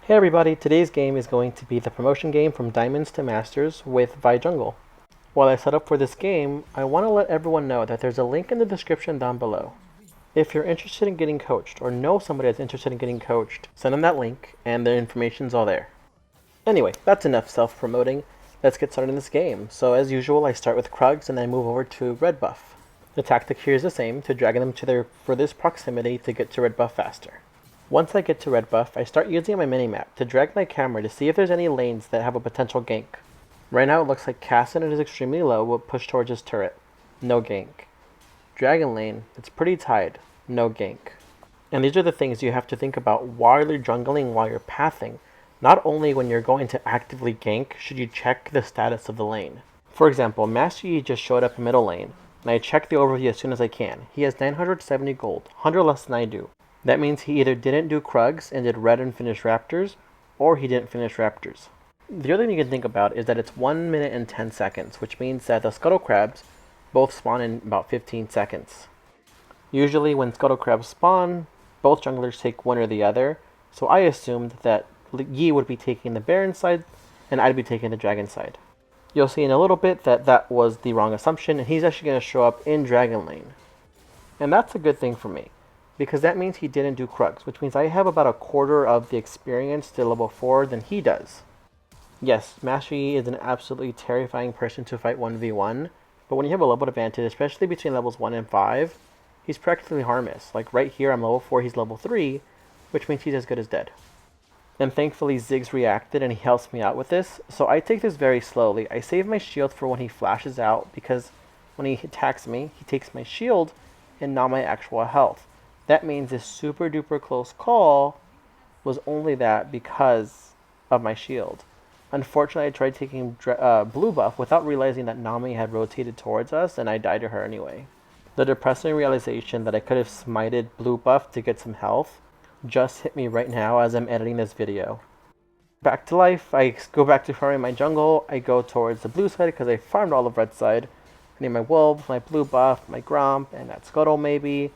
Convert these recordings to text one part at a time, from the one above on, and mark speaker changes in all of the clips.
Speaker 1: Hey everybody, today's game is going to be the promotion game from Diamonds to Masters with Vi Jungle. While I set up for this game, I want to let everyone know that there's a link in the description down below. If you're interested in getting coached or know somebody that's interested in getting coached, send them that link and the information's all there. Anyway, that's enough self-promoting. Let's get started in this game. So as usual, I start with Krugs and then move over to red buff. The tactic here is the same, to drag them to their furthest proximity to get to red buff faster. Once I get to red buff, I start using my minimap to drag my camera to see if there's any lanes that have a potential gank. Right now it looks like Casson is extremely low, will push towards his turret. No gank. Dragon lane, it's pretty tied. No gank. And these are the things you have to think about while you're jungling, while you're pathing. Not only when you're going to actively gank, should you check the status of the lane. For example, Master Yi just showed up in middle lane, and I check the overview as soon as I can. He has 970 gold, 100 less than I do. That means he either didn't do Krugs and did red and finish Raptors, or he didn't finish Raptors. The other thing you can think about is that it's 1 minute and 10 seconds, which means that the Scuttle Crabs both spawn in about 15 seconds. Usually when Scuttle Crabs spawn, both junglers take one or the other, so I assumed that Yi would be taking the Baron side, and I'd be taking the Dragon side. You'll see in a little bit that that was the wrong assumption, and he's actually going to show up in Dragon lane. And that's a good thing for me, because that means he didn't do Krugs, which means I have about a quarter of the experience to level 4 than he does. Yes, Master Yi is an absolutely terrifying person to fight 1v1, but when you have a level advantage, especially between levels 1 and 5, he's practically harmless. Like right here, I'm level 4, he's level 3, which means he's as good as dead. And thankfully Ziggs reacted and he helps me out with this, so I take this very slowly. I save my shield for when he flashes out, because when he attacks me, he takes my shield and not my actual health. That means this super duper close call was only that because of my shield. Unfortunately, I tried taking blue buff without realizing that Nami had rotated towards us, and I died to her anyway. The depressing realization that I could have smited blue buff to get some health just hit me right now as I'm editing this video. Back to life, I go back to farming my jungle. I go towards the blue side because I farmed all of red side. I need my wolves, my blue buff, my gromp, and that scuttle maybe.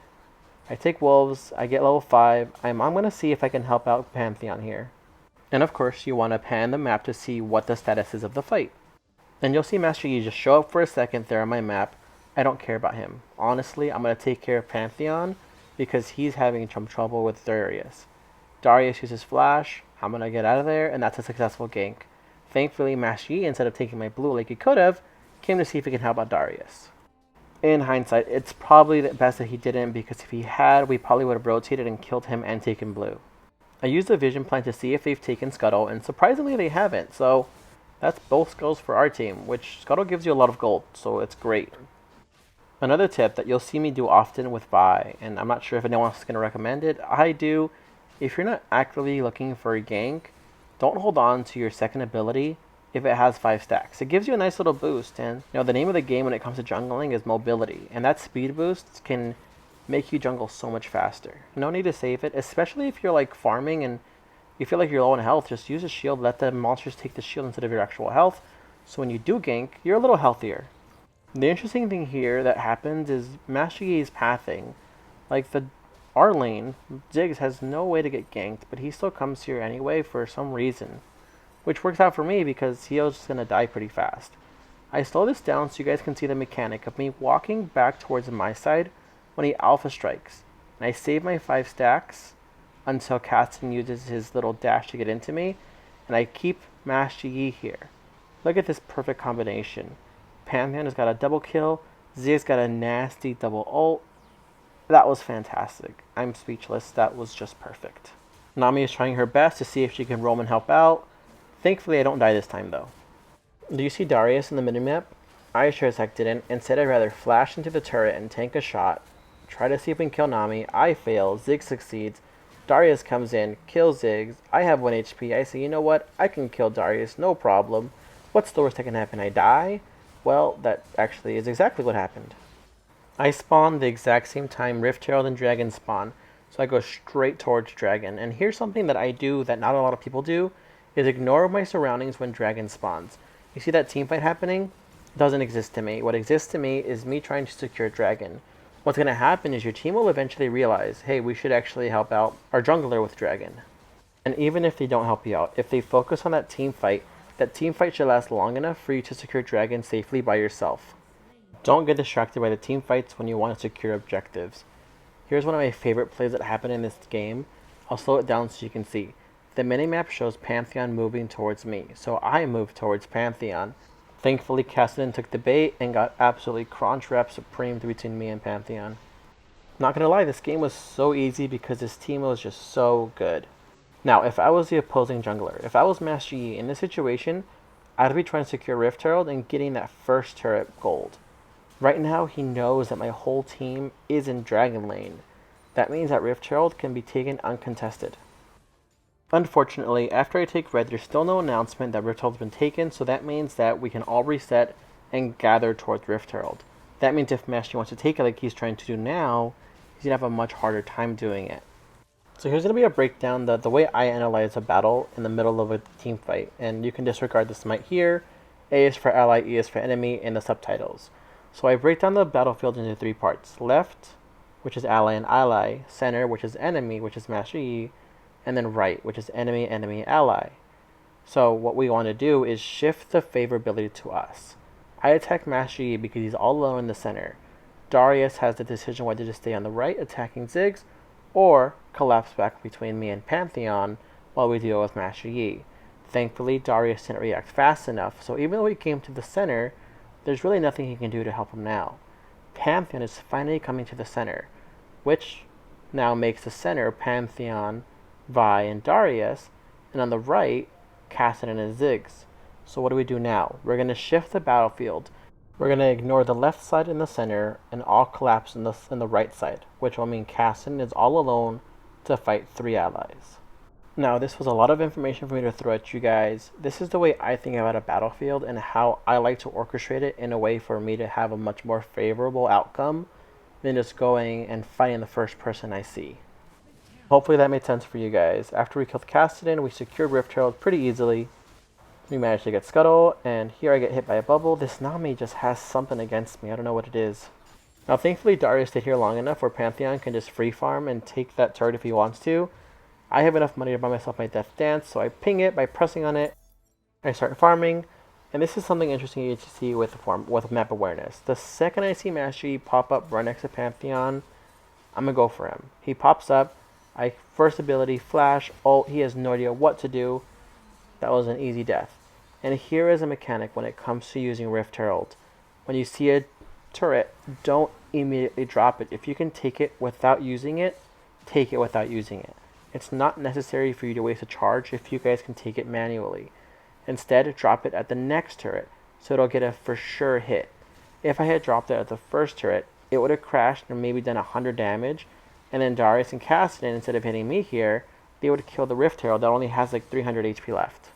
Speaker 1: I take wolves, I get level 5, I'm going to see if I can help out Pantheon here. And of course, you want to pan the map to see what the status is of the fight. And you'll see Master Yi just show up for a second there on my map. I don't care about him. Honestly, I'm going to take care of Pantheon because he's having some trouble with Darius. Darius uses flash, I'm going to get out of there, and that's a successful gank. Thankfully, Master Yi, instead of taking my blue like he could have, came to see if he can help out Darius. In hindsight, it's probably the best that he didn't, because if he had, we probably would have rotated and killed him and taken blue. I used the vision plan to see if they've taken Scuttle, and surprisingly they haven't, so that's both skulls for our team, which Scuttle gives you a lot of gold, so it's great. Another tip that you'll see me do often with Vi, and I'm not sure if anyone else is going to recommend it, I do, if you're not actively looking for a gank, don't hold on to your second ability if it has 5 stacks. It gives you a nice little boost, and the name of the game when it comes to jungling is mobility, and that speed boost can make you jungle so much faster. No need to save it, especially if you're like farming and you feel like you're low on health. Just use a shield, let the monsters take the shield instead of your actual health, so when you do gank, you're a little healthier. The interesting thing here that happens is Master Yi is pathing. Like our lane, Ziggs has no way to get ganked, but he still comes here anyway for some reason, which works out for me because he's just going to die pretty fast. I slow this down so you guys can see the mechanic of me walking back towards my side when he alpha strikes. And I save my 5 stacks until Caston uses his little dash to get into me, and I keep Master Yi here. Look at this perfect combination. Pantheon has got a double kill, Ziggs got a nasty double ult. That was fantastic. I'm speechless, that was just perfect. Nami is trying her best to see if she can roam and help out. Thankfully, I don't die this time, though. Do you see Darius in the minimap? I sure as heck didn't. Instead, I'd rather flash into the turret and tank a shot. Try to see if we can kill Nami. I fail. Ziggs succeeds. Darius comes in, kills Ziggs. I have 1 HP. I say, you know what? I can kill Darius, no problem. What's the worst that can happen? I die? Well, that actually is exactly what happened. I spawn the exact same time Rift Herald and Dragon spawn, so I go straight towards Dragon. And here's something that I do that not a lot of people do, is ignore my surroundings when Dragon spawns. You see that team fight happening? It doesn't exist to me. What exists to me is me trying to secure Dragon. What's going to happen is your team will eventually realize, hey, we should actually help out our jungler with Dragon. And even if they don't help you out, if they focus on that team fight should last long enough for you to secure dragons safely by yourself. Don't get distracted by the team fights when you want to secure objectives. Here's one of my favorite plays that happened in this game. I'll slow it down so you can see. The minimap shows Pantheon moving towards me, so I moved towards Pantheon. Thankfully, Cassidy took the bait and got absolutely crunch rep supremed between me and Pantheon. Not gonna lie, this game was so easy because this team was just so good. Now, if I was the opposing jungler, if I was Master Yi in this situation, I'd be trying to secure Rift Herald and getting that first turret gold. Right now, he knows that my whole team is in Dragon Lane. That means that Rift Herald can be taken uncontested. Unfortunately, after I take red, there's still no announcement that Rift Herald's been taken, so that means that we can all reset and gather towards Rift Herald. That means if Master Yi wants to take it like he's trying to do now, he's going to have a much harder time doing it. So here's going to be a breakdown, the way I analyze a battle in the middle of a team fight, and you can disregard the smite here. A is for ally, E is for enemy, and the subtitles. So I break down the battlefield into 3 parts. Left, which is ally and ally. Center, which is enemy, which is Master Yi. And then right, which is enemy, enemy, ally. So what we want to do is shift the favorability to us. I attack Master Yi because he's all alone in the center. Darius has the decision whether to stay on the right attacking Ziggs or collapse back between me and Pantheon while we deal with Master Yi. Thankfully, Darius didn't react fast enough, so even though he came to the center, there's really nothing he can do to help him now. Pantheon is finally coming to the center, which now makes the center Pantheon, Vi, and Darius, and on the right, Cassidy and his Ziggs. So what do we do now? We're going to shift the battlefield. We're going to ignore the left side in the center and all collapse in the right side, which will mean Cassidy is all alone to fight 3 allies. Now, this was a lot of information for me to throw at you guys. This is the way I think about a battlefield and how I like to orchestrate it in a way for me to have a much more favorable outcome than just going and fighting the first person I see. Hopefully that made sense for you guys. After we killed Cassidy, we secured Rift Herald pretty easily. We managed to get Scuttle, and here I get hit by a bubble. This Nami just has something against me. I don't know what it is. Now, thankfully, Darius stayed here long enough where Pantheon can just free farm and take that turret if he wants to. I have enough money to buy myself my Death Dance, so I ping it by pressing on it. I start farming, and this is something interesting you get to see with map awareness. The second I see Master Yi pop up right next to Pantheon, I'm going to go for him. He pops up, I first ability, flash, ult, he has no idea what to do. That was an easy death. And here is a mechanic when it comes to using Rift Herald. When you see a turret, don't immediately drop it. If you can take it without using it, take it without using it. It's not necessary for you to waste a charge if you guys can take it manually. Instead, drop it at the next turret, so it'll get a for sure hit. If I had dropped it at the first turret, it would have crashed and maybe done 100 damage, and then Darius and Cassidy, instead of hitting me here, they would kill the Rift Herald that only has like 300 HP left.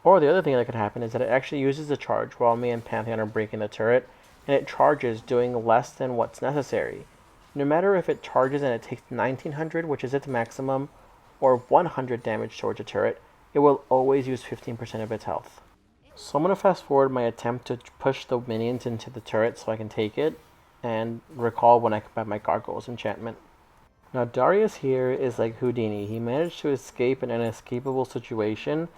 Speaker 1: Or the other thing that could happen is that it actually uses the charge while me and Pantheon are breaking the turret, and it charges doing less than what's necessary. No matter if it charges and it takes 1900, which is its maximum, or 100 damage towards a turret, it will always use 15% of its health. So I'm going to fast forward my attempt to push the minions into the turret so I can take it, and recall when I can buy my Gargoyles enchantment. Now Darius here is like Houdini. He managed to escape an inescapable situation.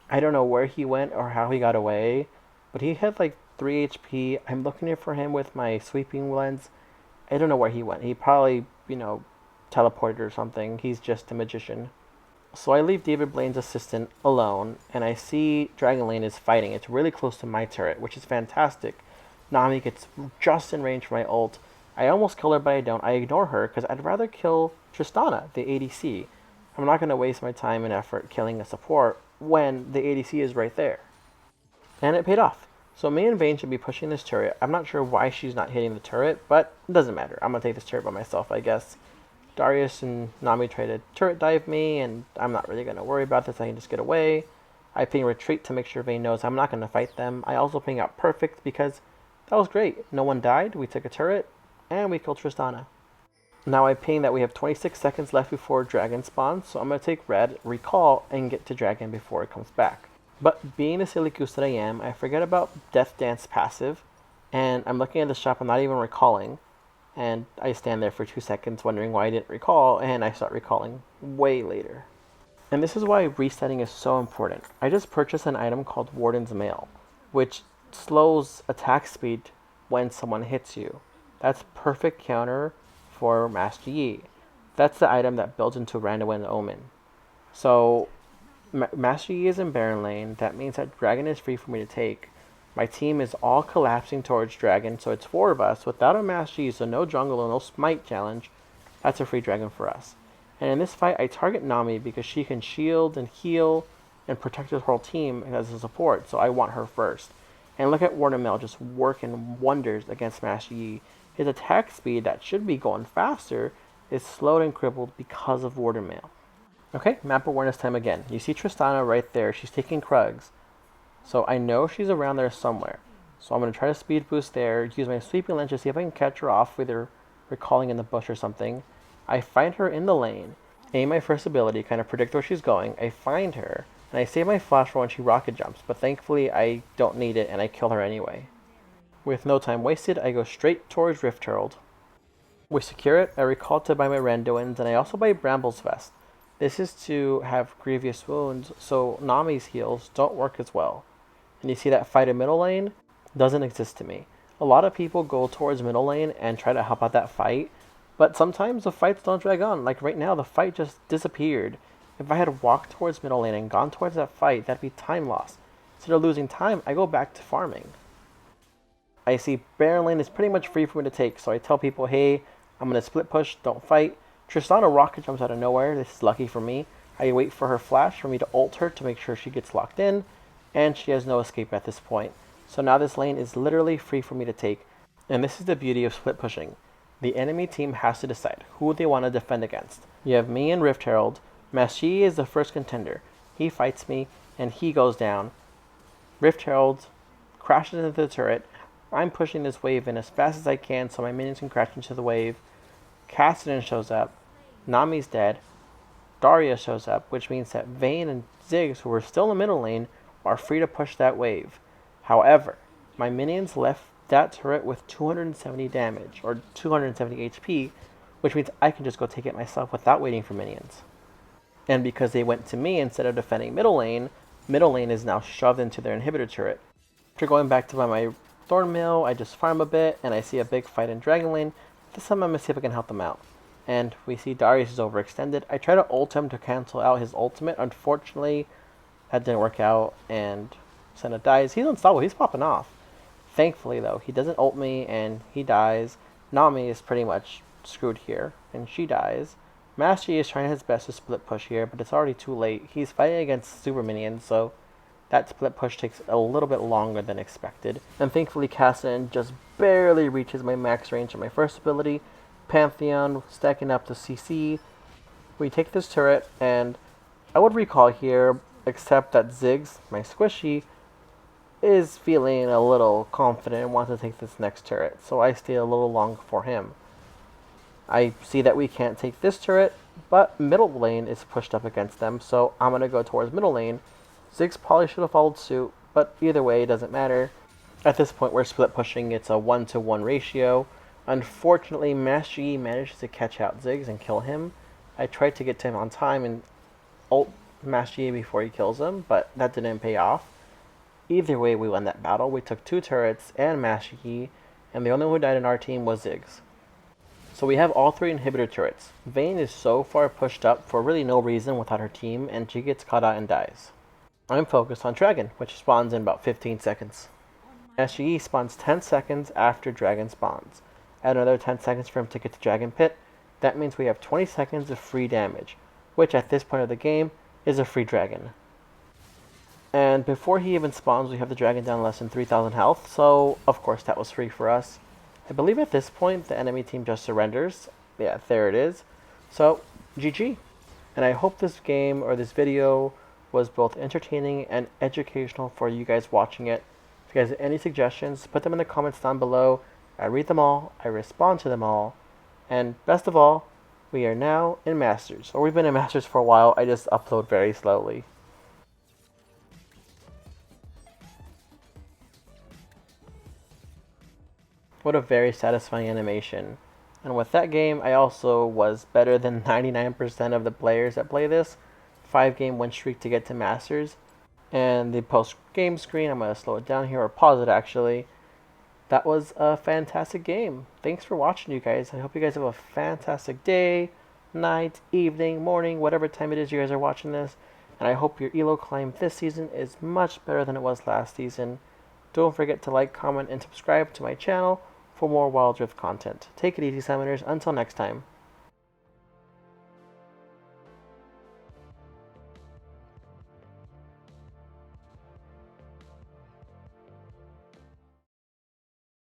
Speaker 1: I don't know where he went or how he got away, but he had like 3 HP. I'm looking for him with my sweeping lens. I don't know where he went. He probably, teleported or something. He's just a magician. So I leave David Blaine's assistant alone, and I see Dragon Lane is fighting. It's really close to my turret, which is fantastic. Nami gets just in range for my ult. I almost kill her, but I don't. I ignore her because I'd rather kill Tristana, the ADC. I'm not going to waste my time and effort killing a support when the ADC is right there. And it paid off. So me and Vayne should be pushing this turret. I'm not sure why she's not hitting the turret, but it doesn't matter. I'm going to take this turret by myself, I guess. Darius and Nami try to turret dive me, and I'm not really going to worry about this. I can just get away. I ping retreat to make sure Vayne knows I'm not going to fight them. I also ping out perfect because that was great. No one died. We took a turret, and we killed Tristana. Now I ping that we have 26 seconds left before Dragon spawns, so I'm going to take red, recall, and get to Dragon before it comes back. But being the silly goose that I am, I forget about Death Dance passive, and I'm looking at the shop, I'm not even recalling, and I stand there for 2 seconds wondering why I didn't recall, and I start recalling way later. And this is why resetting is so important. I just purchased an item called Warden's Mail, which slows attack speed when someone hits you. That's perfect counter for Master Yi. That's the item that builds into Random and Omen. So Master Yi is in Baron lane. That means that Dragon is free for me to take. My team is all collapsing towards Dragon, so it's 4 of us without a Master Yi, so no jungle and no smite challenge. That's a free Dragon for us. And in this fight, I target Nami because she can shield and heal and protect the whole team as a support, so I want her first. And look at Warden Mail just working wonders against Master Yi. His attack speed, that should be going faster, is slowed and crippled because of Warden Mail. Okay, map awareness time again. You see Tristana right there. She's taking Krugs. So I know she's around there somewhere. So I'm going to try to speed boost there, use my sweeping lens to see if I can catch her off, either recalling in the bush or something. I find her in the lane, aim my first ability, kind of predict where she's going. I find her, and I save my flash roll when she rocket jumps, but thankfully I don't need it and I kill her anyway. With no time wasted, I go straight towards Rift Herald. We secure it, I recall to buy my Randuins, and I also buy Bramble's Vest. This is to have grievous wounds, so Nami's heals don't work as well. And you see that fight in middle lane doesn't exist to me. A lot of people go towards middle lane and try to help out that fight, but sometimes the fights don't drag on. Like right now, the fight just disappeared. If I had walked towards middle lane and gone towards that fight, that'd be time loss. Instead of losing time, I go back to farming. I see Baron lane is pretty much free for me to take, so I tell people, hey, I'm going to split push, don't fight. Tristana rocket jumps out of nowhere. This is lucky for me. I wait for her flash for me to ult her to make sure she gets locked in, and she has no escape at this point. So now this lane is literally free for me to take, and this is the beauty of split pushing. The enemy team has to decide who they want to defend against. You have me and Rift Herald. Master Yi is the first contender. He fights me, and he goes down. Rift Herald crashes into the turret. I'm pushing this wave in as fast as I can so my minions can crash into the wave. Kassadin shows up. Nami's dead. Daria shows up, which means that Vayne and Ziggs, who were still in the middle lane, are free to push that wave. However, my minions left that turret with 270 damage, or 270 HP, which means I can just go take it myself without waiting for minions. And because they went to me instead of defending middle lane is now shoved into their inhibitor turret. After going back to buy my Thorn Mill, I just farm a bit, and I see a big fight in Dragon Lane. This time I'm going to see if I can help them out. And we see Darius is overextended. I try to ult him to cancel out his ultimate. Unfortunately, that didn't work out, and Senna dies. He's unstoppable. He's popping off. Thankfully, though, he doesn't ult me, and he dies. Nami is pretty much screwed here, and she dies. Master Yi is trying his best to split push here, but it's already too late. He's fighting against super minions, so that split push takes a little bit longer than expected. And thankfully, Kassadin just barely reaches my max range on my first ability. Pantheon stacking up to CC. We take this turret, and I would recall here, except that Ziggs, my squishy, is feeling a little confident and wants to take this next turret, so I stay a little long for him. I see that we can't take this turret, but middle lane is pushed up against them, so I'm going to go towards middle lane. Ziggs probably should have followed suit, but either way, it doesn't matter. At this point, we're split pushing. It's a 1-to-1 ratio. Unfortunately, Master Yi manages to catch out Ziggs and kill him. I tried to get to him on time and ult Master Yi before he kills him, but that didn't pay off. Either way, we won that battle. We took 2 turrets and Master Yi, and the only one who died in our team was Ziggs. So we have all 3 inhibitor turrets. Vayne is so far pushed up for really no reason without her team, and she gets caught out and dies. I'm focused on Dragon, which spawns in about 15 seconds. Master Yi spawns 10 seconds after Dragon spawns. Add another 10 seconds for him to get to Dragon Pit. That means we have 20 seconds of free damage, which at this point of the game is a free Dragon. And before he even spawns, we have the Dragon down less than 3,000 health, so of course that was free for us. I believe at this point the enemy team just surrenders. Yeah, there it is. So, GG. And I hope this game or this video was both entertaining and educational for you guys watching it. If you guys have any suggestions, put them in the comments down below. I read them all, I respond to them all, and best of all, we are now in Masters. Or we've been in Masters for a while, I just upload very slowly. What a very satisfying animation. And with that game, I also was better than 99% of the players that play this. 5-game win streak to get to Masters. And the post-game screen, I'm going to slow it down here, or pause it actually. That was a fantastic game. Thanks for watching, you guys. I hope you guys have a fantastic day, night, evening, morning, whatever time it is you guys are watching this. And I hope your elo climb this season is much better than it was last season. Don't forget to like, comment, and subscribe to my channel for more Wild Rift content. Take it easy, Summoners. Until next time.